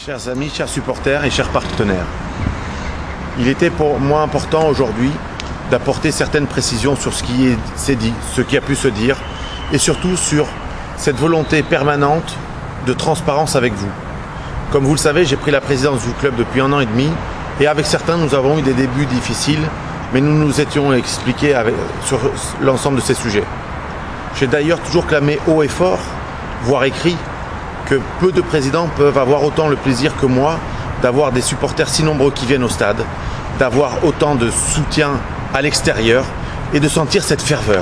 Chers amis, chers supporters et chers partenaires, il était pour moi important aujourd'hui d'apporter certaines précisions sur ce qui s'est dit, ce qui a pu se dire, et surtout sur cette volonté permanente de transparence avec vous. Comme vous le savez, j'ai pris la présidence du club depuis 1 an et demi, et avec certains, nous avons eu des débuts difficiles, mais nous nous étions expliqués sur l'ensemble de ces sujets. J'ai d'ailleurs toujours clamé haut et fort, voire écrit, que peu de présidents peuvent avoir autant le plaisir que moi d'avoir des supporters si nombreux qui viennent au stade, d'avoir autant de soutien à l'extérieur et de sentir cette ferveur.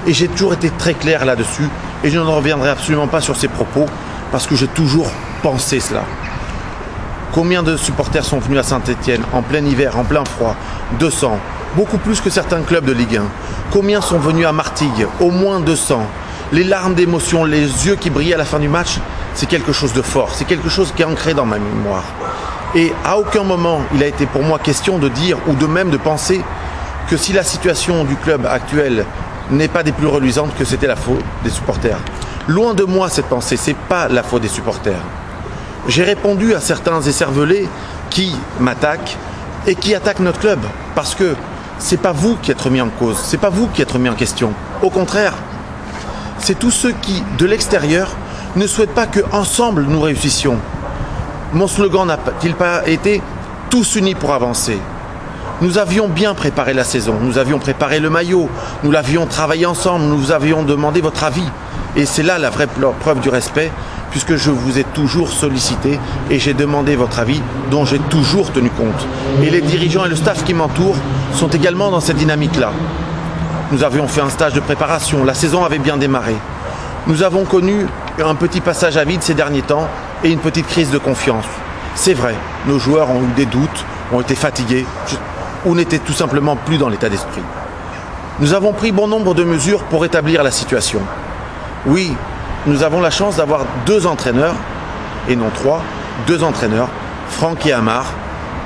Et j'ai toujours été très clair là-dessus et je ne reviendrai absolument pas sur ces propos parce que j'ai toujours pensé cela. Combien de supporters sont venus à Saint-Étienne en plein hiver, en plein froid? 200, beaucoup plus que certains clubs de Ligue 1. Combien sont venus à Martigues? Au moins 200. Les larmes d'émotion, les yeux qui brillaient à la fin du match, c'est quelque chose de fort, c'est quelque chose qui est ancré dans ma mémoire. Et à aucun moment, il a été pour moi question de dire ou de même de penser que si la situation du club actuel n'est pas des plus reluisantes, que c'était la faute des supporters. Loin de moi cette pensée, c'est pas la faute des supporters. J'ai répondu à certains écervelés qui m'attaquent et qui attaquent notre club parce que c'est pas vous qui êtes remis en cause, c'est pas vous qui êtes remis en question. Au contraire, c'est tous ceux qui, de l'extérieur, ne souhaitent pas qu'ensemble nous réussissions. Mon slogan n'a-t-il pas été « tous unis pour avancer ». Nous avions bien préparé la saison, nous avions préparé le maillot, nous l'avions travaillé ensemble, nous vous avions demandé votre avis. Et c'est là la vraie preuve du respect, puisque je vous ai toujours sollicité et j'ai demandé votre avis, dont j'ai toujours tenu compte. Et les dirigeants et le staff qui m'entourent sont également dans cette dynamique-là. Nous avions fait un stage de préparation, la saison avait bien démarré. Nous avons connu un petit passage à vide ces derniers temps et une petite crise de confiance. C'est vrai, nos joueurs ont eu des doutes, ont été fatigués ou n'étaient tout simplement plus dans l'état d'esprit. Nous avons pris bon nombre de mesures pour rétablir la situation. Oui, nous avons la chance d'avoir 2 entraîneurs, et non 3, 2 entraîneurs, Franck et Amar,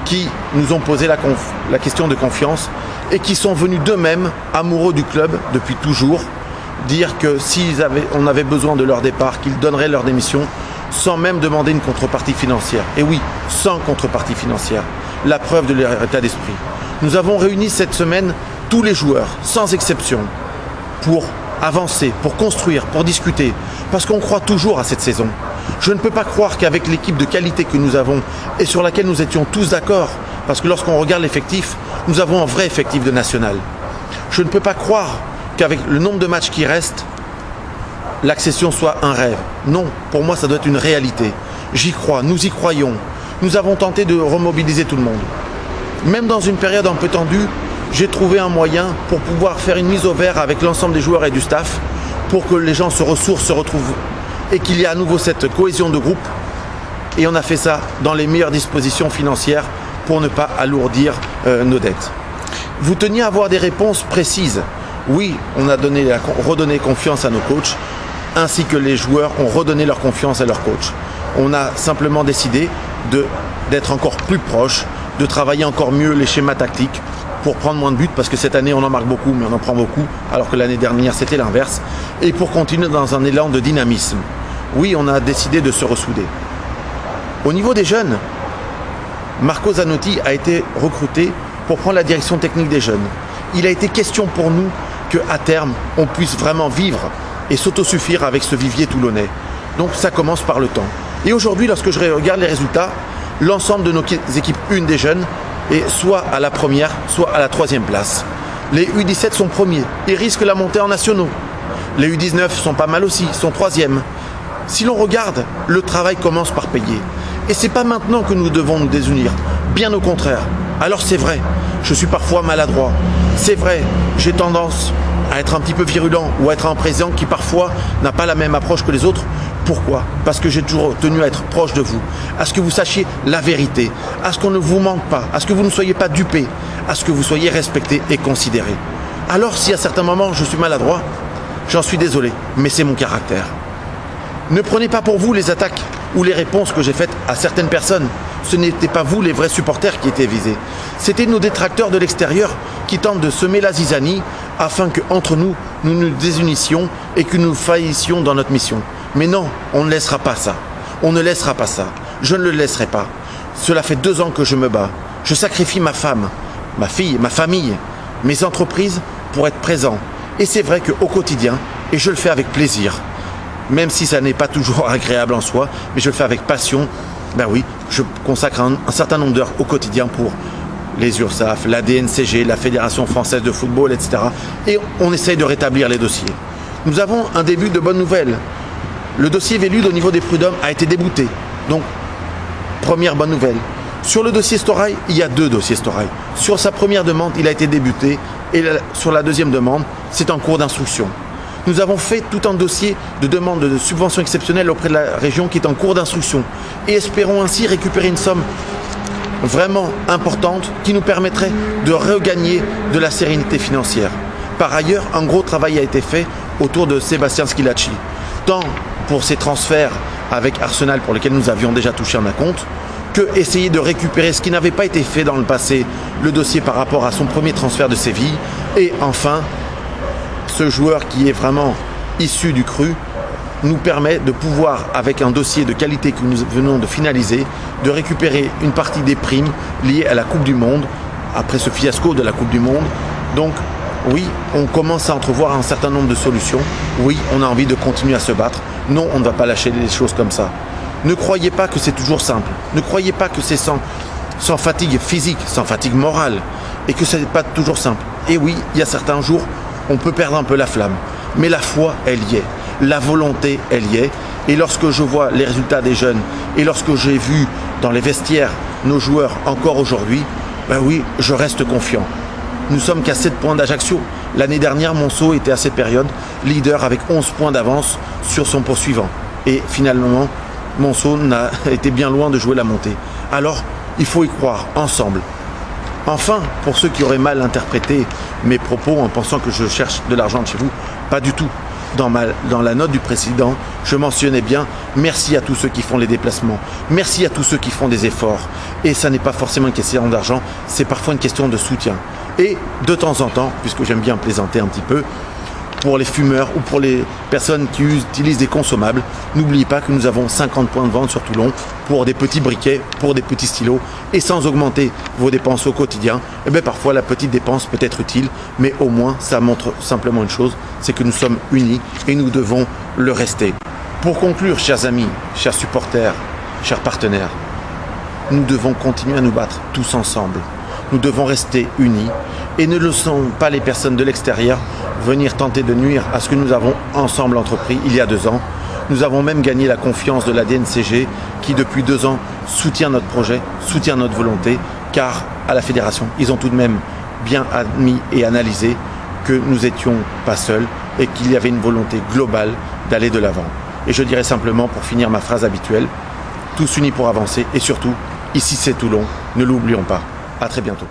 qui nous ont posé la question de confiance et qui sont venus d'eux-mêmes, amoureux du club depuis toujours, dire que si on avait besoin de leur départ, qu'ils donneraient leur démission sans même demander une contrepartie financière. Et oui, sans contrepartie financière, la preuve de leur état d'esprit. Nous avons réuni cette semaine tous les joueurs, sans exception, pour avancer, pour construire, pour discuter, parce qu'on croit toujours à cette saison. Je ne peux pas croire qu'avec l'équipe de qualité que nous avons et sur laquelle nous étions tous d'accord, parce que lorsqu'on regarde l'effectif, nous avons un vrai effectif de national. Je ne peux pas croire qu'avec le nombre de matchs qui restent, l'accession soit un rêve. Non, pour moi, ça doit être une réalité. J'y crois, nous y croyons. Nous avons tenté de remobiliser tout le monde. Même dans une période un peu tendue, j'ai trouvé un moyen pour pouvoir faire une mise au vert avec l'ensemble des joueurs et du staff pour que les gens se ressourcent, se retrouvent et qu'il y ait à nouveau cette cohésion de groupe. Et on a fait ça dans les meilleures dispositions financières pour ne pas alourdir nos dettes. Vous teniez à avoir des réponses précises. Oui, on a redonné confiance à nos coachs, ainsi que les joueurs ont redonné leur confiance à leurs coachs. On a simplement décidé d'être encore plus proches, de travailler encore mieux les schémas tactiques pour prendre moins de buts, parce que cette année on en marque beaucoup, mais on en prend beaucoup, alors que l'année dernière c'était l'inverse, et pour continuer dans un élan de dynamisme. Oui, on a décidé de se ressouder. Au niveau des jeunes, Marco Zanotti a été recruté pour prendre la direction technique des jeunes. Il a été question pour nous qu'à terme, on puisse vraiment vivre et s'autosuffire avec ce vivier toulonnais. Donc ça commence par le temps. Et aujourd'hui, lorsque je regarde les résultats, l'ensemble de nos équipes 1 des jeunes est soit à la première, soit à la 3e place. Les U17 sont premiers et risquent la montée en nationaux. Les U19 sont pas mal aussi, sont 3e. Si l'on regarde, le travail commence par payer. Et c'est pas maintenant que nous devons nous désunir, bien au contraire. Alors c'est vrai, je suis parfois maladroit. C'est vrai, j'ai tendance à être un petit peu virulent ou à être un président qui parfois n'a pas la même approche que les autres. Pourquoi? Parce que j'ai toujours tenu à être proche de vous, à ce que vous sachiez la vérité, à ce qu'on ne vous manque pas, à ce que vous ne soyez pas dupés, à ce que vous soyez respectés et considérés. Alors si à certains moments je suis maladroit, j'en suis désolé, mais c'est mon caractère. Ne prenez pas pour vous les attaques ou les réponses que j'ai faites à certaines personnes. Ce n'étaient pas vous les vrais supporters qui étaient visés. C'était nos détracteurs de l'extérieur qui tentent de semer la zizanie afin qu'entre nous, nous nous désunissions et que nous faillissions dans notre mission. Mais non, on ne laissera pas ça. On ne laissera pas ça. Je ne le laisserai pas. Cela fait 2 ans que je me bats. Je sacrifie ma femme, ma fille, ma famille, mes entreprises pour être présent. Et c'est vrai qu'au quotidien, et je le fais avec plaisir, même si ça n'est pas toujours agréable en soi, mais je le fais avec passion. Ben oui, je consacre un certain nombre d'heures au quotidien pour les URSSAF, la DNCG, la Fédération Française de Football, etc. Et on essaye de rétablir les dossiers. Nous avons un début de bonnes nouvelles. Le dossier Vélud au niveau des prud'hommes a été débouté. Donc, première bonne nouvelle. Sur le dossier Storail, il y a 2 dossiers Storail. Sur sa première demande, il a été débuté. Et sur la deuxième demande, c'est en cours d'instruction. Nous avons fait tout un dossier de demande de subvention exceptionnelle auprès de la région qui est en cours d'instruction. Et espérons ainsi récupérer une somme vraiment importante qui nous permettrait de regagner de la sérénité financière. Par ailleurs, un gros travail a été fait autour de Sébastien Schillaci, tant pour ses transferts avec Arsenal pour lesquels nous avions déjà touché un acompte, que essayer de récupérer ce qui n'avait pas été fait dans le passé, le dossier par rapport à son premier transfert de Séville, et enfin, ce joueur qui est vraiment issu du cru, nous permet de pouvoir, avec un dossier de qualité que nous venons de finaliser, de récupérer une partie des primes liées à la Coupe du Monde, après ce fiasco de la Coupe du Monde. Donc oui, on commence à entrevoir un certain nombre de solutions. Oui, on a envie de continuer à se battre. Non, on ne va pas lâcher les choses comme ça. Ne croyez pas que c'est toujours simple. Ne croyez pas que c'est sans fatigue physique, sans fatigue morale, et que ce n'est pas toujours simple. Et oui, il y a certains jours, on peut perdre un peu la flamme. Mais la foi, elle y est. La volonté, elle y est. Et lorsque je vois les résultats des jeunes, et lorsque j'ai vu dans les vestiaires nos joueurs encore aujourd'hui, ben oui, je reste confiant. Nous sommes qu'à 7 points d'Ajaccio. L'année dernière, Monceau était à cette période leader avec 11 points d'avance sur son poursuivant. Et finalement, Monceau n'a été bien loin de jouer la montée. Alors, il faut y croire, ensemble. Enfin, pour ceux qui auraient mal interprété mes propos en pensant que je cherche de l'argent de chez vous, pas du tout. Dans la note du président, je mentionnais bien merci à tous ceux qui font les déplacements, merci à tous ceux qui font des efforts. Et ça n'est pas forcément une question d'argent, c'est parfois une question de soutien. Et de temps en temps, puisque j'aime bien plaisanter un petit peu, pour les fumeurs ou pour les personnes qui utilisent des consommables, n'oubliez pas que nous avons 50 points de vente sur Toulon pour des petits briquets, pour des petits stylos, et sans augmenter vos dépenses au quotidien, eh bien parfois la petite dépense peut être utile, mais au moins ça montre simplement une chose, c'est que nous sommes unis et nous devons le rester. Pour conclure, chers amis, chers supporters, chers partenaires, nous devons continuer à nous battre tous ensemble. Nous devons rester unis et ne laissons pas les personnes de l'extérieur venir tenter de nuire à ce que nous avons ensemble entrepris il y a 2 ans. Nous avons même gagné la confiance de la DNCG qui depuis 2 ans soutient notre projet, soutient notre volonté, car à la fédération, ils ont tout de même bien admis et analysé que nous n'étions pas seuls et qu'il y avait une volonté globale d'aller de l'avant. Et je dirais simplement, pour finir ma phrase habituelle, tous unis pour avancer et surtout, ici c'est Toulon, ne l'oublions pas. À très bientôt.